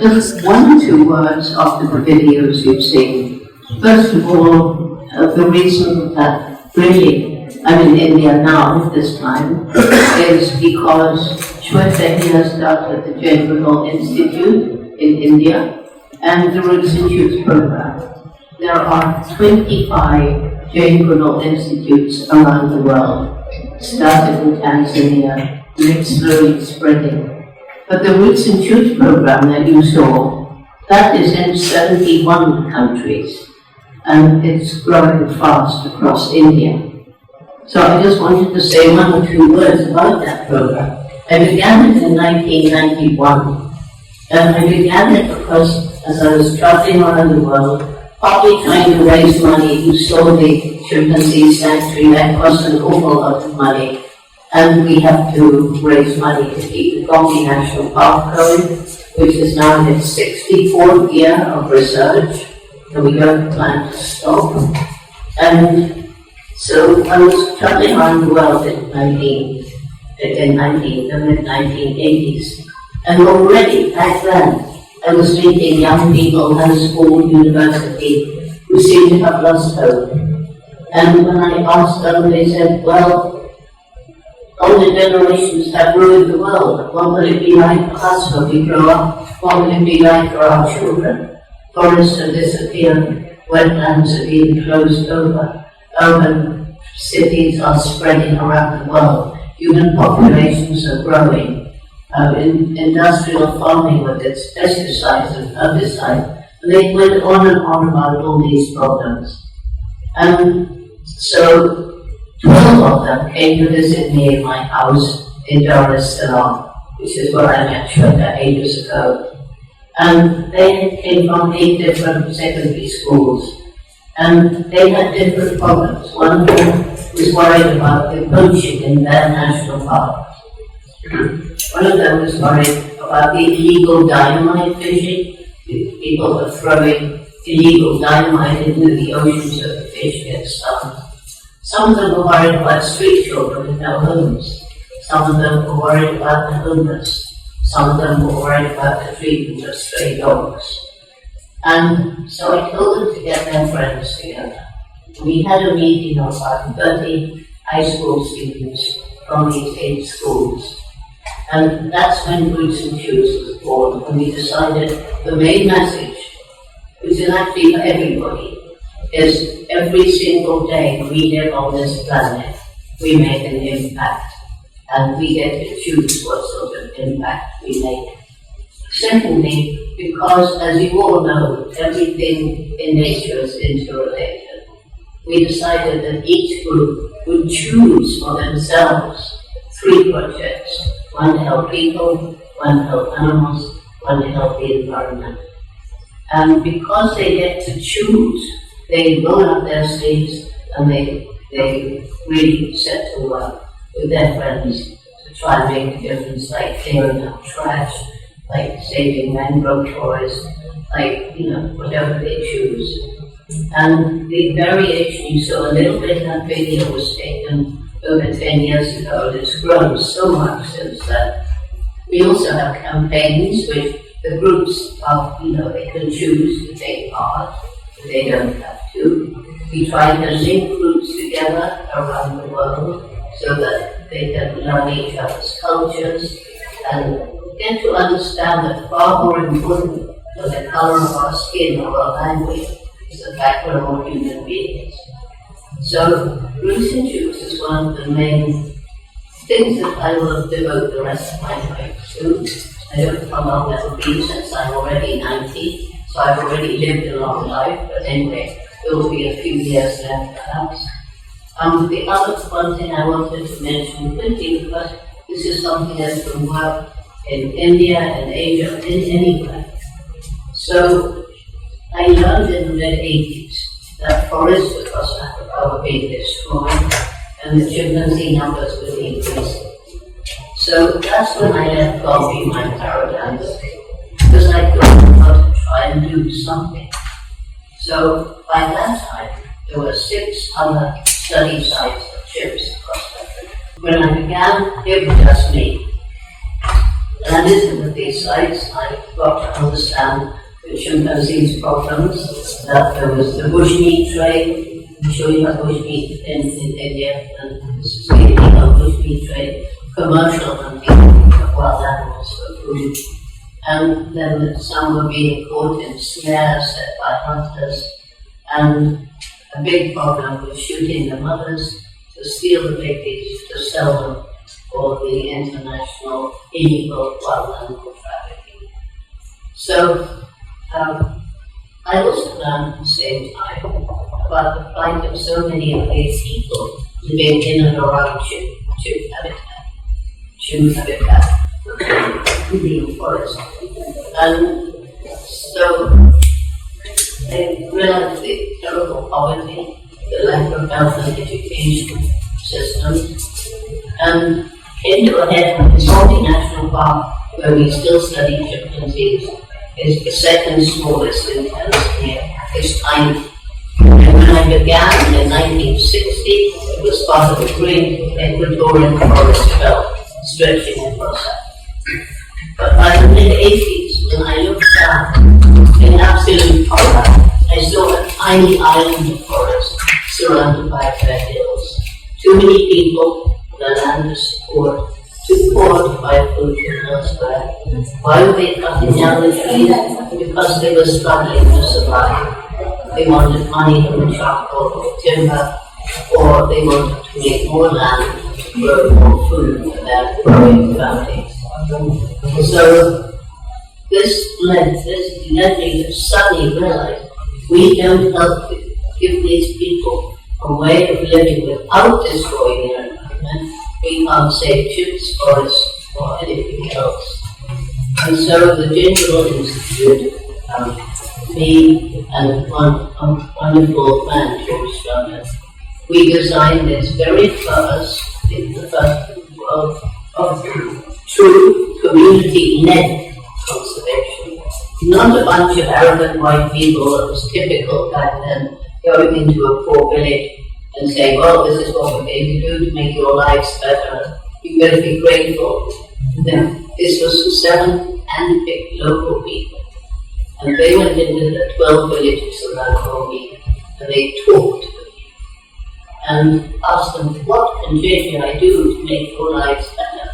Just one or two words after the videos you've seen. First of all, the reason that really I'm in India now this time is because Shweta has started the Goodall Institute in India and the Roots and Shoots program. There are 25 Goodall Institutes around the world, started in Tanzania, and it's slowly spreading. But the Roots and Shoots program that you saw, that is in 71 countries, and it's growing fast across India. So I just wanted to say one or two words about that program. I began it in 1991, and I began it because as I was traveling around the world, partly trying to raise money, you saw the chimpanzee sanctuary, that cost an awful lot of money. And we have to raise money to keep the Gandhi National Park going, which is now in its 64th year of research, and we don't plan to stop. And so I was traveling around the world in the mid-1980s, and already back then I was meeting young people at school, university, who seemed to have lost hope. And when I asked them, they said, well, older generations have ruined the world. What will it be like for us when we grow up? What will it be like for our children? Forests have disappeared, wetlands are being closed over, urban cities are spreading around the world, human populations are growing, industrial farming with its pesticides and herbicides, and they went on and on about all these problems. And so 12 of them came to visit me in my house in Dar es Salaam, which is where I met Shweta ages ago. And they came from 8 different secondary schools, and they had different problems. One of them was worried about the poaching in their national park. One of them was worried about the illegal dynamite fishing. People were throwing illegal dynamite into the ocean so the fish get stung. Some of them were worried about street children with no homes. Some of them were worried about the homeless. Some of them were worried about the treatment of stray dogs. And so I told them to get their friends together. We had a meeting of about 30 high school students from these 8 schools. And that's when Roots and Shoots was born, and we decided the main message, which is actually for everybody, is every single day we live on this planet, we make an impact, and we get to choose what sort of impact we make. Secondly, because as you all know, everything in nature is interrelated, we decided that each group would choose for themselves 3 projects. One to help people, one to help animals, one to help the environment. And because they get to choose, they roll up their sleeves and they really set to work with their friends to try and make a difference, like clearing up trash, like saving mangrove forests, like, whatever they choose. And the variation, you saw a little bit, that video was taken over 10 years ago, and it's grown so much since then. We also have campaigns which the groups are, they can choose to take part, but they don't have to. We try to link groups together around the world so that they can learn each other's cultures and get to understand that far more important than the color of our skin or our language is the fact we're all human beings. So, Roots and Shoots is one of the main things that I will devote the rest of my life to. I don't know how long that will be, since I'm already 90, so I've already lived a long life, but anyway, there will be a few years left perhaps. The other one thing I wanted to mention quickly, because this is something that's been worked in India and Asia, anywhere. So, I learned in the mid-80s that forests across Africa were being destroyed and the chimpanzee numbers were increasing. So that's when I left Gandhi my paradise, because I thought how to try and do something. So by that time, there were 6 other study sites of chimps across Africa. When I began, it was just me. And I visited with these sites. I got to understand the chimpanzees' problems, that there was the bushmeat trade. I'm sure you have bushmeat in India, and this is the illegal bushmeat trade, commercial hunting of wild animals for food. And then some were being caught in snares set by hunters, and a big problem was shooting the mothers to steal the babies to sell them for the international illegal wild animal trafficking. So I also learned at the same time about the plight of so many of these people living in and around chimp habitat, the forest. And so they realized the terrible poverty, the lack of health and education system, and came to a head when Sanjay National Park, where we still study chimpanzees, is the second smallest in Tanzania. It's tiny. And when I began in 1960, it was part of a great equatorial forest belt stretching across Africa. But by the mid-80s, when I looked down in absolute horror, I saw a tiny island of forest surrounded by fair hills. Too many people, the land to support, too poor to buy food from elsewhere. Why were they cutting down the trees? Because they were struggling to survive. They wanted money from charcoal or timber, or they wanted to make more land to grow more food for their growing families. So this led me to suddenly realize we don't help give these people a way of living without destroying their environment. We can't save chips, forests, or anything else. And so the Goodall Institute, me and one wonderful man, George Stoner, we designed this very first, in the first world, of true community-led conservation. Not a bunch of arrogant white people that was typical back then, going into a poor village and saying, well, this is what we're going to do to make your lives better. You've got to be grateful. Then this was 7 handpicked local people. And they went into the 12 villages around Mumbai and they talked to them and asked them, what can I do to make your lives better?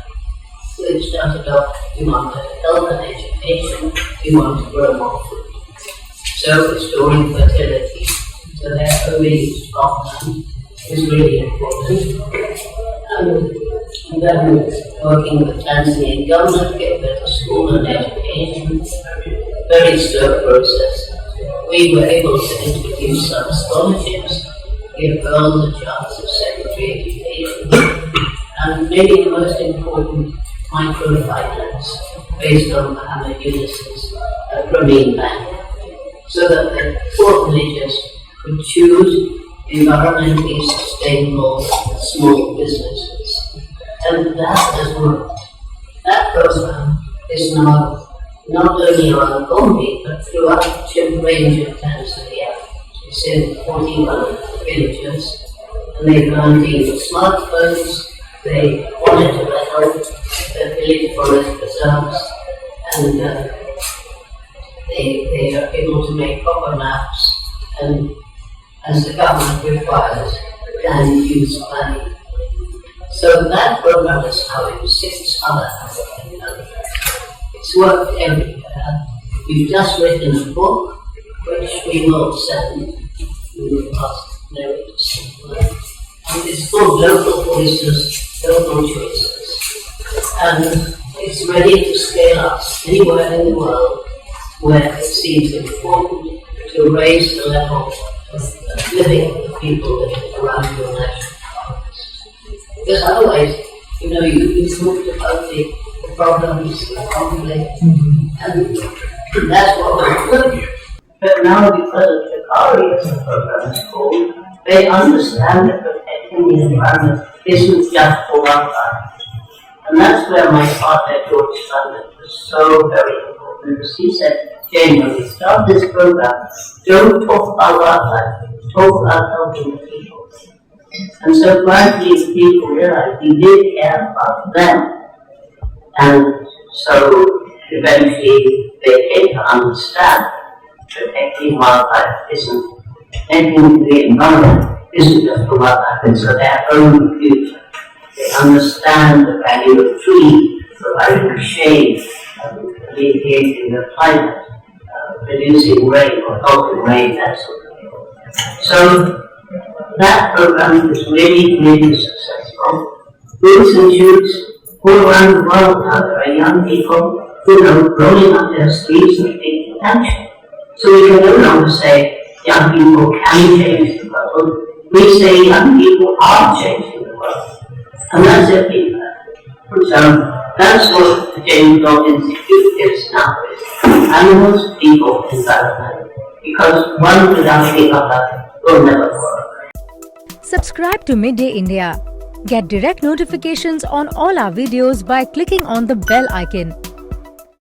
So they started off, we want health and education, we want to grow more food. So restoring fertility to their overused farmland is really important. And then working with the Tanzanian government to get better school and education, very slow process. We were able to introduce some scholarships, give girls a chance of secondary education, and maybe the most important, microfinance, based on Muhammad Yunus's Grameen Bank, so that the poor villagers could choose environmentally sustainable small businesses. And that has worked. That program is now not only around Gombe, but throughout the chimp range of Tanzania. It's in 41 villages, and they learn to use smartphones, they monitor the health of the village forest preserves, and they are able to make proper maps, and as the government requires, land use planning. So that program is how in 6 other African countries. It's worked everywhere. We've just written a book, which we will send. We will ask Mary to send. And it's called Local Voices, Local Choices. And it's ready to scale up anywhere in the world where it seems important to raise the level of living of the people living around your national forests. Because otherwise, you talked about the problems, the conflict, and that's what we're doing. But now, because of Shikari, as the program is called, they understand that protecting the environment isn't just for wildlife. And that's where my partner, George Stoner, was so very important, because he said, Jane, when we start this program, don't talk about wildlife, talk about helping the people. And so gradually the people realized we did care about them. And So eventually they came to understand protecting wildlife isn't anything the environment isn't just for wildlife, it's for their own future. They understand the value of trees, providing shade, alleviating the climate, reducing rain or helping rain, that sort of thing. So that program is really, really successful. We institutes all around the world now, there are young people rolling up their sleeves and taking action. So we can no longer say young people can change the world. We say young people are changing the world. And that's it. So that's what the James Goodall Institute is now, is animals, people, environment. Because one without the other will never work. Subscribe to Midday India. Get direct notifications on all our videos by clicking on the bell icon.